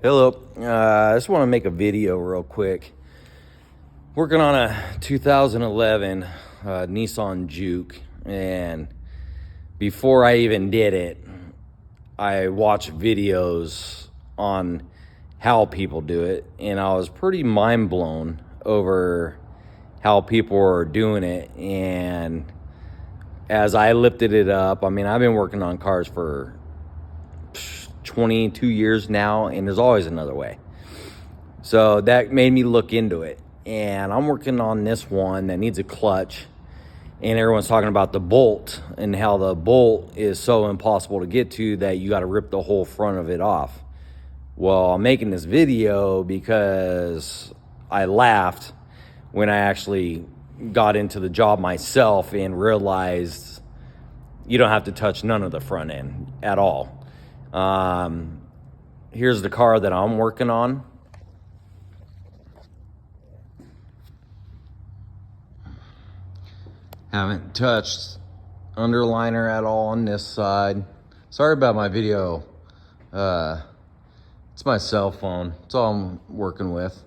Hello, I just want to make a video real quick. Working on a 2011 Nissan Juke, and before I even did it, I watched videos on how people do it, and I was pretty mind blown over how people are doing it. And as I lifted it up, I mean, I've been working on cars for 22 years now, and there's always another way. So that made me look into it, and I'm working on this one that needs a clutch, and everyone's talking about the bolt and how the bolt is so impossible to get to that you got to rip the whole front of it off. Well, I'm making this video because I laughed when I actually got into the job myself and realized you don't have to touch none of the front end at all. Here's the car that I'm working on. Haven't touched underliner at all on this side. Sorry about my video. It's my cell phone. It's all I'm working with.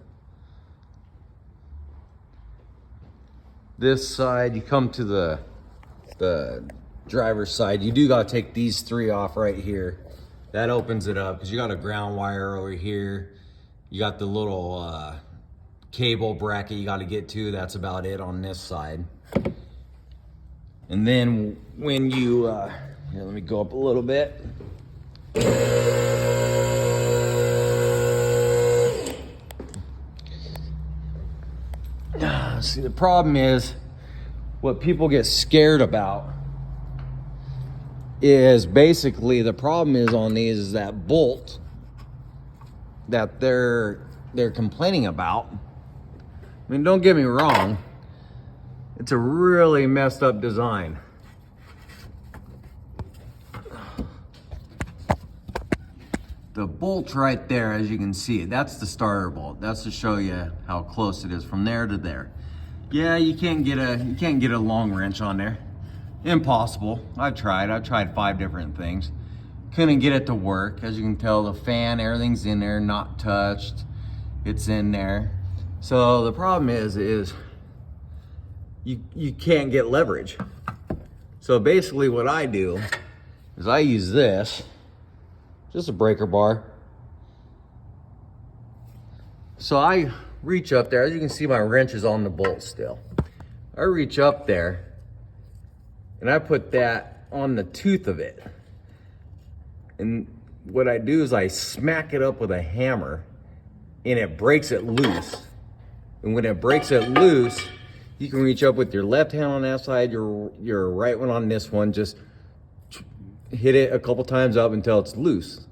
This side, you come to the driver's side, you do gotta take these three off right here. That opens it up because you got a ground wire over here. You got the little cable bracket you got to get to. That's about it on this side. And then when you, here, let me go up a little bit. See, the problem is what people get scared about is basically the problem is on these is that bolt that they're complaining about. I mean, don't get me wrong, it's a really messed up design. The bolt right there, as you can see, that's the starter bolt. That's to show you how close it is from there to there. Yeah, you can't get a long wrench on there. Impossible. I've tried 5 different things. Couldn't get it to work. As you can tell, the fan, everything's in there, not touched. It's in there. So the problem is you can't get leverage. So basically what I do is I use this, just a breaker bar. So I reach up there. As you can see, my wrench is on the bolt still. I reach up there and I put that on the tooth of it. And what I do is I smack it up with a hammer and it breaks it loose. And when it breaks it loose, you can reach up with your left hand on that side, your right one on this one, just hit it a couple times up until it's loose.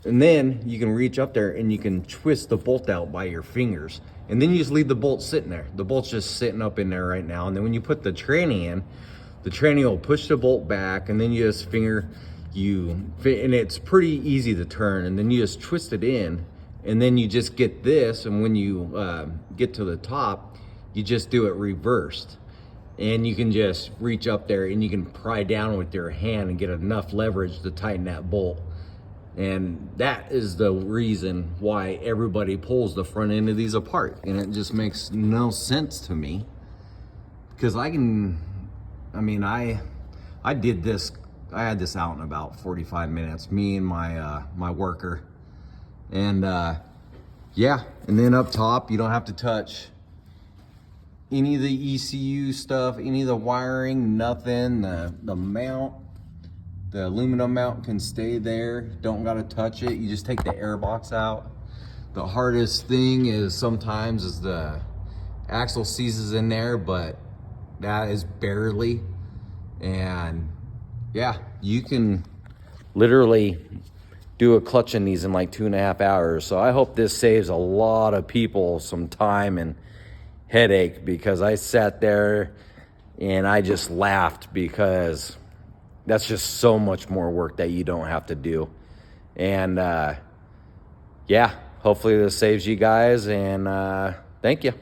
And then you can reach up there and you can twist the bolt out by your fingers. And then you just leave the bolt sitting there. The bolt's just sitting up in there right now. And then when you put the tranny in, the tranny will push the bolt back, and then you just and it's pretty easy to turn. And then you just twist it in, and then you just get this. And when you get to the top, you just do it reversed. And you can just reach up there and you can pry down with your hand and get enough leverage to tighten that bolt. And that is the reason why everybody pulls the front end of these apart. And it just makes no sense to me. Because I did this, I had this out in about 45 minutes, me and my worker. And yeah, and then up top, you don't have to touch any of the ECU stuff, any of the wiring, nothing. The mount, the aluminum mount can stay there. Don't gotta touch it. You just take the air box out. The hardest thing is sometimes the axle seizes in there, but that is barely. And yeah, you can literally do a clutch in these in like 2.5 hours. So I hope this saves a lot of people some time and headache, because I sat there and I just laughed because that's just so much more work that you don't have to do. And yeah, hopefully this saves you guys, and thank you.